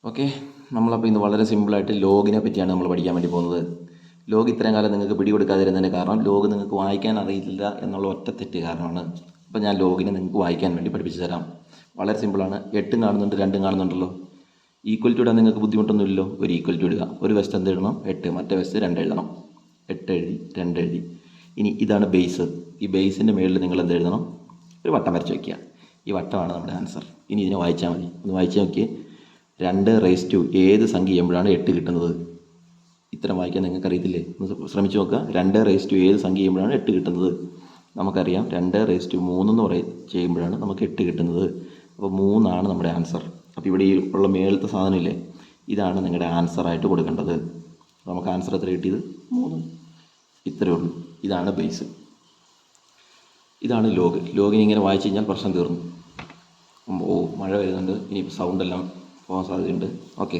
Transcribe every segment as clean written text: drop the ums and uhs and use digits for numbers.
Okay, നമ്മളപ്പോൾ ഇന്ന് വളരെ സിമ്പിളായിട്ട് ലോഗിനെ പറ്റിയാണ് നമ്മൾ പഠിക്കാൻ വേണ്ടി പോകുന്നത്. ലോഗ് ഇത്രയും കാലം നിങ്ങൾക്ക് പിടികൊടുക്കാതിരുന്നതിന് കാരണം ലോഗ് നിങ്ങൾക്ക് വായിക്കാൻ അറിയില്ല എന്നുള്ള ഒറ്റ തെറ്റ് കാരണമാണ്. അപ്പോൾ ഞാൻ ലോഗിനെ നിങ്ങൾക്ക് വായിക്കാൻ വേണ്ടി പഠിപ്പിച്ചു തരാം. വളരെ സിമ്പിളാണ്. 8 കാണുന്നുണ്ട്, 2 കാണുന്നുണ്ടല്ലോ. ഈക്വൽ ടു ഇടാൻ നിങ്ങൾക്ക് ബുദ്ധിമുട്ടൊന്നുമില്ലല്ലോ. ഒരു ഈക്വൽ ടു ഇടുക. ഒരു വശത്ത് എന്ത് എഴുതണം? 8, മറ്റേ വശത്ത് 2 എഴുതണം. 8 എഴുതി, 2 എഴുതി. ഇനി ഇതാണ് ബേസ്. ഈ ബേസിൻ്റെ മുകളിൽ നിങ്ങൾ എന്ത് എഴുതണം? ഒരു വട്ടം വരച്ച് വയ്ക്കുക. ഈ വട്ടമാണ് നമ്മുടെ ആൻസർ. ഇനി ഇതിനെ വായിച്ചാൽ മതി. ഒന്ന് വായിച്ച് നോക്കിയേ. 2 ഏത് സംഖ്യ ചെയ്യുമ്പോഴാണ് 8 കിട്ടുന്നത്? ഇത്തരം വായിക്കാൻ നിങ്ങൾക്ക് അറിയത്തില്ലേ? ഒന്ന് ശ്രമിച്ചു നോക്കുക. 2 ഏത് സംഖ്യ ചെയ്യുമ്പോഴാണ് 8 കിട്ടുന്നത്? നമുക്കറിയാം 2 എന്ന് ചെയ്യുമ്പോഴാണ് നമുക്ക് 8 കിട്ടുന്നത്. അപ്പോൾ 3 നമ്മുടെ ആൻസർ. അപ്പോൾ ഇവിടെ ഈ ഉള്ള മേളത്തെ സാധനമില്ലേ, ഇതാണ് നിങ്ങളുടെ ആൻസറായിട്ട് കൊടുക്കേണ്ടത്. നമുക്ക് ആൻസർ എത്ര കിട്ടിയത്? 3. ഇത്രയേ ഉള്ളൂ. ഇതാണ് ബേസ്. ഇതാണ് ലോഗ്. ലോഗിന് ഇങ്ങനെ വായിച്ചു കഴിഞ്ഞാൽ പ്രശ്നം തീർന്നു. മഴ വരുന്നുണ്ട്. ഇനി സൗണ്ടെല്ലാം പോകാൻ സാധ്യതയുണ്ട്. ഓക്കെ,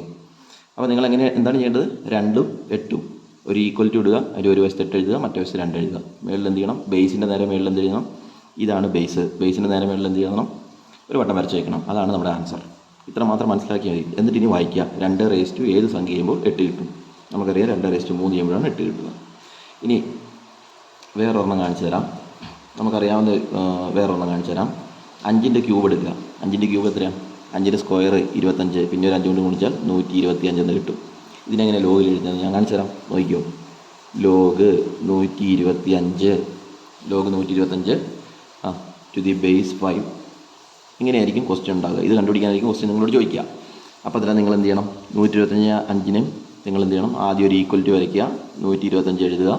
അപ്പോൾ നിങ്ങൾ എന്താണ് ചെയ്യേണ്ടത്? 2ഉം 8ഉം ഒരു ഈക്വൽ ടു ഇടുക. അതിൻ്റെ ഒരു വശത്ത് 8 എഴുതുക, മറ്റേ വശത്ത് 2 എഴുതുക. മേളിൽ എന്ത് ചെയ്യണം? ബേസിൻ്റെ നേരെ മേളിൽ എന്ത് ചെയ്യണം? ഇതാണ് ബേസ്. ബേസിൻ്റെ നേരെ മേളിൽ എന്ത് ചെയ്യണം? ഒരു വട്ടം വരച്ച് വയ്ക്കണം. അതാണ് നമ്മുടെ ആൻസർ. ഇത്ര മാത്രം മനസ്സിലാക്കിയാൽ മതി. എന്നിട്ട് ഇനി വായിക്കുക. 2 ഏത് സംഖ്യ ചെയ്യുമ്പോൾ 8 കിട്ടും? നമുക്കറിയാം 2 ചെയ്യുമ്പോഴാണ് 8 കിട്ടുന്നത്. ഇനി വേറൊരെണ്ണം കാണിച്ചു തരാം. നമുക്കറിയാവുന്ന വേറൊരെണ്ണം കാണിച്ചു തരാം. 5ൻ്റെ ക്യൂബ് എടുക്കുക. 5ൻ്റെ ക്യൂബ് എത്രയാണ്? 5ൻ്റെ സ്ക്വയർ 25, പിന്നെ ഒരു 5 കൊണ്ട് ഗുണിച്ചാൽ 125 എന്ന് കിട്ടും. ഇതിനെങ്ങനെ ലോഗിൽ എഴുതുന്നത് ഞാൻ കാണിച്ചു തരാം. നോക്കിക്കോ. Log 125 to the base 5. ഇങ്ങനെയായിരിക്കും ക്വസ്റ്റ്യൻ ഉണ്ടാകുക. ഇത് കണ്ടുപിടിക്കാനായിരിക്കും ക്വസ്റ്റ്യൻ നിങ്ങളോട് ചോദിക്കുക. അപ്പോൾ അതിൽ നിങ്ങൾ എന്ത് ചെയ്യണം? 125 നിങ്ങൾ എന്ത് ചെയ്യണം? ആദ്യം ഒരു ഈക്വൽ ടു വരയ്ക്കുക. 125 എഴുതുക.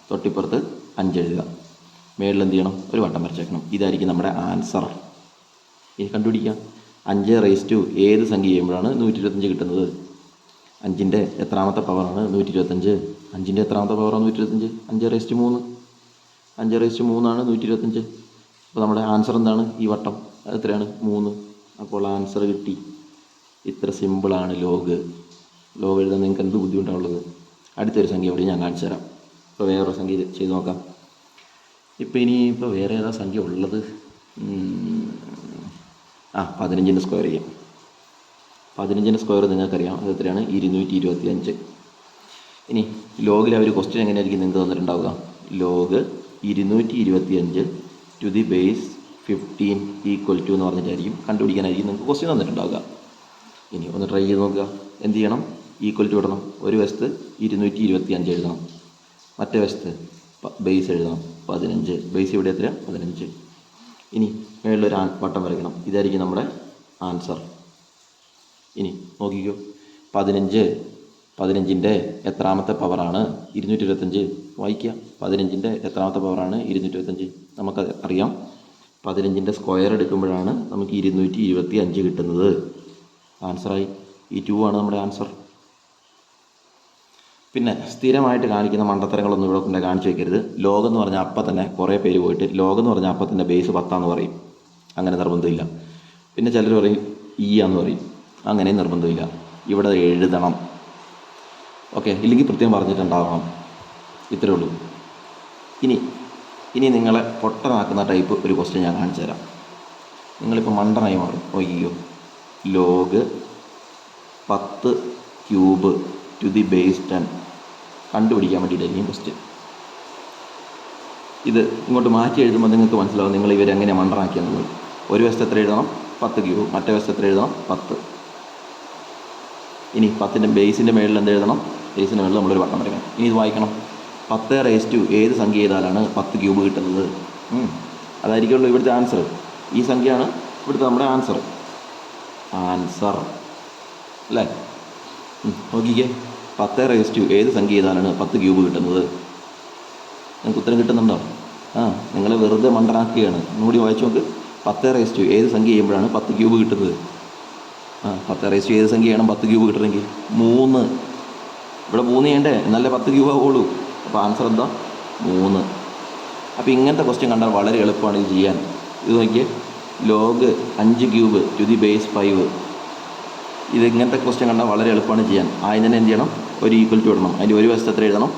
തൊട്ടിപ്പുറത്ത് 5 എഴുതുക. മേളിൽ എന്ത് ചെയ്യണം? ഒരു വട്ടം വരച്ചേക്കണം. ഇതായിരിക്കും നമ്മുടെ ആൻസർ. ഇനി കണ്ടുപിടിക്കാം. 5 ഏത് സംഖ്യ ചെയ്യുമ്പോഴാണ് 125 കിട്ടുന്നത്? 5ൻ്റെ എത്രാമത്തെ പവറാണ് 125? 5ൻ്റെ എത്രാമത്തെ പവറാണ് 125? 5/3. 5/3 125. അപ്പോൾ നമ്മുടെ ആൻസർ എന്താണ്? ഈ വട്ടം എത്രയാണ്? 3. അപ്പോൾ ആൻസർ കിട്ടി. ഇത്ര സിമ്പിളാണ് ലോഗ്. ലോഗ് എഴുതാൻ നിങ്ങൾക്ക് എന്ത് ബുദ്ധിമുട്ടാണുള്ളത്? അടുത്തൊരു സംഖ്യ കൂടി ഞാൻ കാണിച്ചു തരാം. ഇപ്പോൾ വേറൊരു സംഖ്യ ചെയ്ത് നോക്കാം. ഇപ്പോൾ വേറെ ഏതാ സംഖ്യ ഉള്ളത്? 15ൻ്റെ സ്ക്വയർ ചെയ്യാം. 15ൻ്റെ സ്ക്വയർ നിങ്ങൾക്കറിയാം, അത് എത്രയാണ്? 225. ഇനി ലോഗിൽ അവർ ക്വസ്റ്റ്യൻ എങ്ങനെയായിരിക്കും നിങ്ങൾക്ക് തന്നിട്ടുണ്ടാവുക? Log 225 to the base 15 equal to എന്ന് പറഞ്ഞിട്ടായിരിക്കും കണ്ടുപിടിക്കാനായിരിക്കും നിങ്ങൾക്ക് ക്വസ്റ്റ്യൻ തന്നിട്ടുണ്ടാവുക. ഇനി ഒന്ന് ട്രൈ ചെയ്ത് നോക്കുക. എന്ത് ചെയ്യണം? ഈക്വൽ ടു ഇടണം. ഒരു വശത്ത് 225 എഴുതണം, മറ്റേ വശത്ത് ബേസ് എഴുതണം 15. ബേസ് ഇവിടെ എത്രയാണ്? 15. ഇനി മേളിലൊരു വട്ടം വരയ്ക്കണം. ഇതായിരിക്കും നമ്മുടെ ആൻസർ. ഇനി നോക്കിക്കോ. 15ൻ്റെ എത്രാമത്തെ പവറാണ് 225? വായിക്കുക. 15ൻ്റെ എത്രാമത്തെ പവറാണ് 225? നമുക്ക് അറിയാം. 15ൻ്റെ സ്ക്വയർ എടുക്കുമ്പോഴാണ് നമുക്ക് 225 കിട്ടുന്നത്. ആൻസറായി. ഈ 2 ആണ് നമ്മുടെ ആൻസർ. പിന്നെ സ്ഥിരമായിട്ട് കാണിക്കുന്ന മണ്ടത്തരങ്ങളൊന്നും ഇവിടെ കൊണ്ട് കാണിച്ചു വയ്ക്കരുത്. ലോഗെന്ന് പറഞ്ഞാൽ അപ്പം തന്നെ കുറേ പേര് പോയിട്ട് ലോഗെന്ന് പറഞ്ഞാൽ അപ്പം തന്നെ ബേസ് 10 പറയും. അങ്ങനെ നിർബന്ധമില്ല. പിന്നെ ചിലർ പറയും ആന്ന് പറയും. അങ്ങനെ നിർബന്ധമില്ല. ഇവിടെ എഴുതണം. ഓക്കെ, ഇല്ലെങ്കിൽ പ്രത്യേകം പറഞ്ഞിട്ടുണ്ടാവണം. ഇത്രയേ ഉള്ളൂ. ഇനി നിങ്ങളെ പൊട്ടനാക്കുന്ന ടൈപ്പ് ഒരു ക്വസ്റ്റ്യൻ ഞാൻ കാണിച്ചു തരാം. നിങ്ങളിപ്പോൾ മണ്ടനായി മാറും. നോക്കിക്കോ. Log 10 cube two the base 10 കണ്ടുപിടിക്കാൻ വേണ്ടിയിട്ടായിരിക്കും ക്വസ്റ്റ്യൻ. ഇത് ഇങ്ങോട്ട് മാറ്റി എഴുതുമ്പോൾ നിങ്ങൾക്ക് മനസ്സിലാവും നിങ്ങൾ ഇവരെങ്ങനെ മണ്ടനാക്കിയെന്നുള്ളത്. ഒരു വശത്ത് എത്ര എഴുതണം? 10 ക്യൂബ്. മറ്റേ വശത്ത് എത്ര എഴുതണം? 10. ഇനി 10ൻ്റെ ബേസിൻ്റെ മേളിൽ എന്ത് എഴുതണം? ബേസിൻ്റെ മേളിൽ നമ്മളൊരു വട്ടം വരയ്ക്കണം. ഇനി ഇത് വായിക്കണം. 10 ഏത് സംഖ്യ ചെയ്താലാണ് 10 ക്യൂബ് കിട്ടുന്നത്? അതായിരിക്കുമല്ലോ ഇവിടുത്തെ ആൻസർ. ഈ സംഖ്യയാണ് ഇവിടുത്തെ നമ്മുടെ ആൻസർ അല്ലേ? നോക്കിക്കേ. 10 ഏത് സംഖ്യ ചെയ്താലാണ് 10 ക്യൂബ് കിട്ടുന്നത്? നിങ്ങൾക്ക് ഉത്തരം കിട്ടുന്നുണ്ടോ? നിങ്ങളെ വെറുതെ മണ്ടനാക്കുകയാണ്. ഒന്നുകൂടി വായിച്ചു നോക്ക്. 10 ഏത് സംഖ്യ ചെയ്യുമ്പോഴാണ് 10 ക്യൂബ് കിട്ടുന്നത്? 10 ഏത് സംഖ്യ ചെയ്യണം 10 ക്യൂബ് കിട്ടണമെങ്കിൽ? 3. ഇവിടെ 3 ചെയ്യണ്ടേ? എന്നാലേ 10 ക്യൂബ് ആവുള്ളൂ. അപ്പോൾ ആൻസർ എന്താ? 3. അപ്പോൾ ഇങ്ങനത്തെ ക്വസ്റ്റ്യൻ കണ്ടാൽ വളരെ എളുപ്പമാണ് ഇത് ചെയ്യാൻ. ഇത് നോക്കിയേ. Log 5 cube two the base 5. ഇങ്ങനത്തെ ക്വസ്റ്റ്യൻ കണ്ടാൽ വളരെ എളുപ്പമാണ് ചെയ്യാൻ. ആദ്യം തന്നെ എന്ത് ചെയ്യണം? ഒരു ഈക്വൽ ടു ഇടണം. അതിൻ്റെ ഒരു വശത്ത് എത്ര എഴുതണം?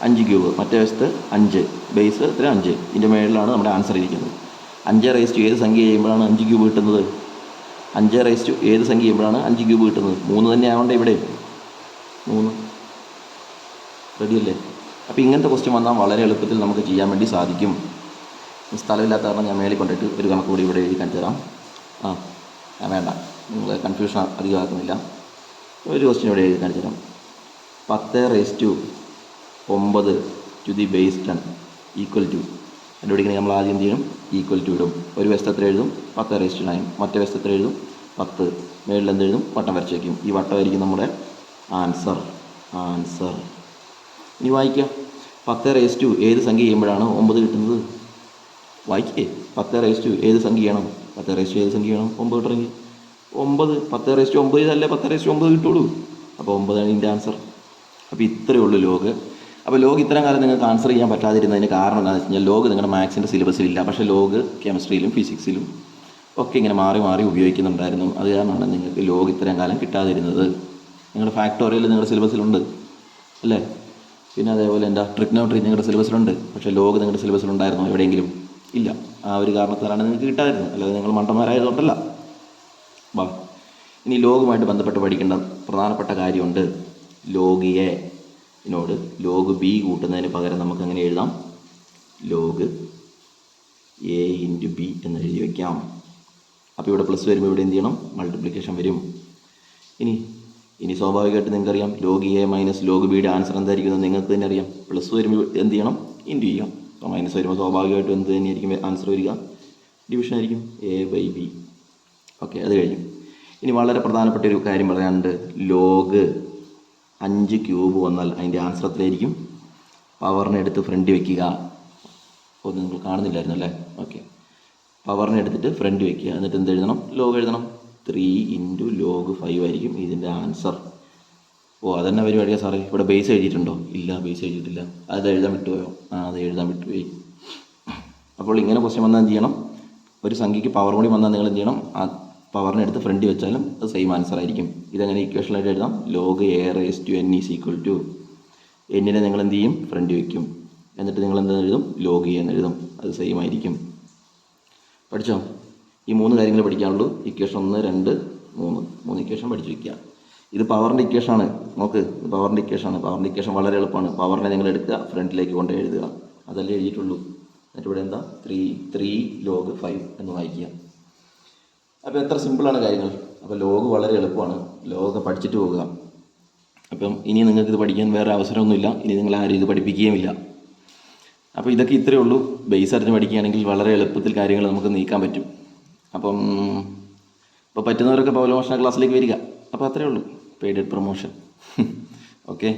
5 ക്യൂബ്. മറ്റേ വശത്ത് 5. ബേസ് എത്ര? 5. ഇതിൻ്റെ മേളിലാണ് നമ്മുടെ ആൻസർ ഇരിക്കുന്നത്. 5 ഏത് സംഖ്യ ചെയ്യുമ്പോഴാണ് 5 ക്യൂബ് കിട്ടുന്നത്? 5 ഏത് സംഖ്യ ചെയ്യുമ്പോഴാണ് 5 ക്യൂബ് കിട്ടുന്നത്? 3 തന്നെ ആവണ്ടേ ഇവിടെ? 3 റെഡിയല്ലേ? അപ്പോൾ ഇങ്ങനത്തെ ക്വസ്റ്റ്യൻ വന്നാൽ വളരെ എളുപ്പത്തിൽ നമുക്ക് ചെയ്യാൻ വേണ്ടി സാധിക്കും. സ്ഥലമില്ലാത്ത കാരണം ഞാൻ മേളിൽ കൊണ്ടിട്ട് ഒരു കണക്ക് കൂടി ഇവിടെ എഴുതി കാണിച്ചു തരാം. വേണ്ട, നിങ്ങൾ കൺഫ്യൂഷൻ അധികമാക്കുന്നില്ല. ഒരു ക്വസ്റ്റ്യൻ ഇവിടെ എഴുതി കാണിച്ചു തരാം. 10⁹ to the base 10 equal to, കണ്ടുപിടിക്കണമെങ്കിൽ നമ്മൾ ആദ്യം എന്ത് ചെയ്യണം? ഈക്വൽ ടു ഇടും. ഒരു വശത്ത് എത്ര എഴുതും? 10⁹, മറ്റേ വശത്ത് എത്ര എഴുതും? 10. മേളിൽ എന്ത് എഴുതും? വട്ടം വരച്ച് വയ്ക്കും. ഈ വട്ടമായിരിക്കും നമ്മുടെ ആൻസർ. ഇനി വായിക്കാം. 10⁹ ഏത് സംഖ്യ ചെയ്യുമ്പോഴാണ് 9 കിട്ടുന്നത്? വായിക്കേ. 10⁹ ഏത് സംഖ്യ ചെയ്യണം? 10⁹ ഏത് സംഖ്യ ചെയ്യണം? 9 കിട്ടണമെങ്കിൽ 9. 10⁹9 ഇതല്ലേ 10⁹9 കിട്ടുള്ളൂ. അപ്പോൾ 9 ആണ് ഇതിൻ്റെ ആൻസർ. അപ്പോൾ ഇത്രയേ ഉള്ളൂ ലോഗ്. അപ്പോൾ ലോഗ് ഇത്രയും കാലം നിങ്ങൾക്ക് ആൻസർ ചെയ്യാൻ പറ്റാതിരുന്നതിന് കാരണം എന്താണെന്ന് വെച്ച് കഴിഞ്ഞാൽ ലോഗ് നിങ്ങളുടെ മാത്സിൻ്റെ സിലബസിലില്ല. പക്ഷേ ലോഗ് കെമിസ്ട്രിയിലും ഫിസിക്സിലും ഒക്കെ ഇങ്ങനെ മാറി മാറി ഉപയോഗിക്കുന്നുണ്ടായിരുന്നു. അത് കാരണമാണ് നിങ്ങൾക്ക് ലോഗ് ഇത്രയും കാലം കിട്ടാതിരുന്നത്. നിങ്ങളുടെ ഫാക്ടോറിയൽ നിങ്ങളുടെ സിലബസിലുണ്ട് അല്ലേ? പിന്നെ അതേപോലെ എന്താ ട്രിഗ്നോമെട്രി നിങ്ങളുടെ സിലബസിലുണ്ട്. പക്ഷേ ലോഗ് നിങ്ങളുടെ സിലബസിലുണ്ടായിരുന്നോ എവിടെയെങ്കിലും? ഇല്ല. ആ ഒരു കാരണത്താലാണ് നിങ്ങൾക്ക് കിട്ടാതിരുന്നത്, അല്ലാതെ നിങ്ങൾ മണ്ടന്മാരായതുകൊണ്ടല്ല. ഇനി ലോഗുമായിട്ട് ബന്ധപ്പെട്ട് പഠിക്കേണ്ട പ്രധാനപ്പെട്ട കാര്യമുണ്ട്. ലോഗ് എ ോട് ലോഗ് ബി കൂട്ടുന്നതിന് പകരം നമുക്ക് അങ്ങനെ എഴുതാം, ലോഗ് എ ഇൻറ്റു ബി എന്ന് എഴുതി വയ്ക്കാം. അപ്പോൾ ഇവിടെ പ്ലസ് വരുമ്പോൾ ഇവിടെ എന്ത് ചെയ്യണം? മൾട്ടിപ്ലിക്കേഷൻ വരും. ഇനി സ്വാഭാവികമായിട്ട് നിങ്ങൾക്കറിയാം ലോഗ് എ മൈനസ് ലോഗ് ബിയുടെ ആൻസർ എന്തായിരിക്കും നിങ്ങൾക്ക് തന്നെ അറിയാം. പ്ലസ് വരുമ്പോൾ എന്ത് ചെയ്യണം? ഇൻറ്റു ചെയ്യാം. അപ്പോൾ മൈനസ് വരുമ്പോൾ സ്വാഭാവികമായിട്ടും എന്ത് തന്നെയായിരിക്കും ആൻസർ വരിക? ഡിവിഷൻ ആയിരിക്കും, A/B. ഓക്കെ, അത് കഴിഞ്ഞു. ഇനി വളരെ പ്രധാനപ്പെട്ട ഒരു കാര്യം പറയാനുണ്ട്. ലോഗ് 5 ക്യൂബ് വന്നാൽ അതിൻ്റെ ആൻസർ എത്രയായിരിക്കും? പവറിനെ എടുത്ത് ഫ്രണ്ട് വയ്ക്കുക. ഒന്നും നിങ്ങൾ കാണുന്നില്ലായിരുന്നു അല്ലേ? ഓക്കെ, പവറിനെ എടുത്തിട്ട് ഫ്രണ്ട് വയ്ക്കുക. എന്നിട്ട് എന്ത് എഴുതണം? ലോഗ് എഴുതണം. 3 ഇൻറ്റു ലോഗ് 5 ആയിരിക്കും ഇതിൻ്റെ ആൻസർ. അതന്നെ പരിപാടിയാണ് സാറേ. ഇവിടെ ബേസ് എഴുതിയിട്ടുണ്ടോ? ഇല്ല, ബേസ് എഴുതിയിട്ടില്ല. അത് എഴുതാൻ വിട്ടുപോയോ? അത് എഴുതാൻ വിട്ടുപോയി. അപ്പോൾ ഇങ്ങനെ ക്വസ്റ്റ്യൻ വന്നാൽ എന്ത് ചെയ്യണം? ഒരു സംഖ്യയ്ക്ക് പവർ കൂടി വന്നാൽ നിങ്ങൾ എന്ത് ചെയ്യണം? ആ പവറിനെ എടുത്ത് ഫ്രണ്ട് വെച്ചാലും അത് സെയിം ആൻസർ ആയിരിക്കും. ഇതെങ്ങനെ ഇക്വേഷനായിട്ട് എഴുതാം? Log A⁻n is equal to എന്നിനെ നിങ്ങൾ എന്ത് ചെയ്യും? ഫ്രണ്ട് വയ്ക്കും. എന്നിട്ട് നിങ്ങൾ എന്ത് എഴുതും? ലോഗ് എന്ന് എഴുതും. അത് സെയിം ആയിരിക്കും. പഠിച്ചോ? ഈ 3 കാര്യങ്ങൾ പഠിക്കാനുള്ളൂ. ഇക്വേഷൻ 1, 2, 3 ഇക്വേഷൻ പഠിച്ചു വയ്ക്കുക. ഇത് പവറിൻ്റെ ഇക്വേഷനാണ്. നോക്ക്, ഇത് പവറിൻ്റെ ഇക്വേഷനാണ്. പവറിൻ്റെ ഇക്വേഷൻ വളരെ എളുപ്പമാണ്. പവറിനെ നിങ്ങൾ എടുക്കുക, ഫ്രണ്ടിലേക്ക് കൊണ്ട് എഴുതുക. അതല്ലേ എഴുതിയിട്ടുള്ളൂ. എന്നിട്ട് ഇവിടെ എന്താ? 3 ലോഗ് 5 എന്ന് വായിക്കുക. അപ്പോൾ എത്ര സിമ്പിളാണ് കാര്യങ്ങൾ. അപ്പോൾ ലോഗ് വളരെ എളുപ്പമാണ്. ലോഗ് പഠിച്ചിട്ട് പോകുക. അപ്പം ഇനി നിങ്ങൾക്ക് ഇത് പഠിക്കാൻ വേറെ അവസരമൊന്നുമില്ല. ഇനി നിങ്ങൾ ആരും ഇത് പഠിപ്പിക്കുകയുമില്ല. അപ്പോൾ ഇതൊക്കെ ഇത്രയേ ഉള്ളൂ. ബേസ് അറിഞ്ഞ് പഠിക്കുകയാണെങ്കിൽ വളരെ എളുപ്പത്തിൽ കാര്യങ്ങൾ നമുക്ക് നീക്കാൻ പറ്റും. അപ്പം ഇപ്പോൾ പറ്റുന്നവരൊക്കെ പൗലോമോഷണ ക്ലാസ്സിലേക്ക് വരിക. അപ്പോൾ അത്രയേ ഉള്ളൂ. Paid promotion. ഓക്കെ.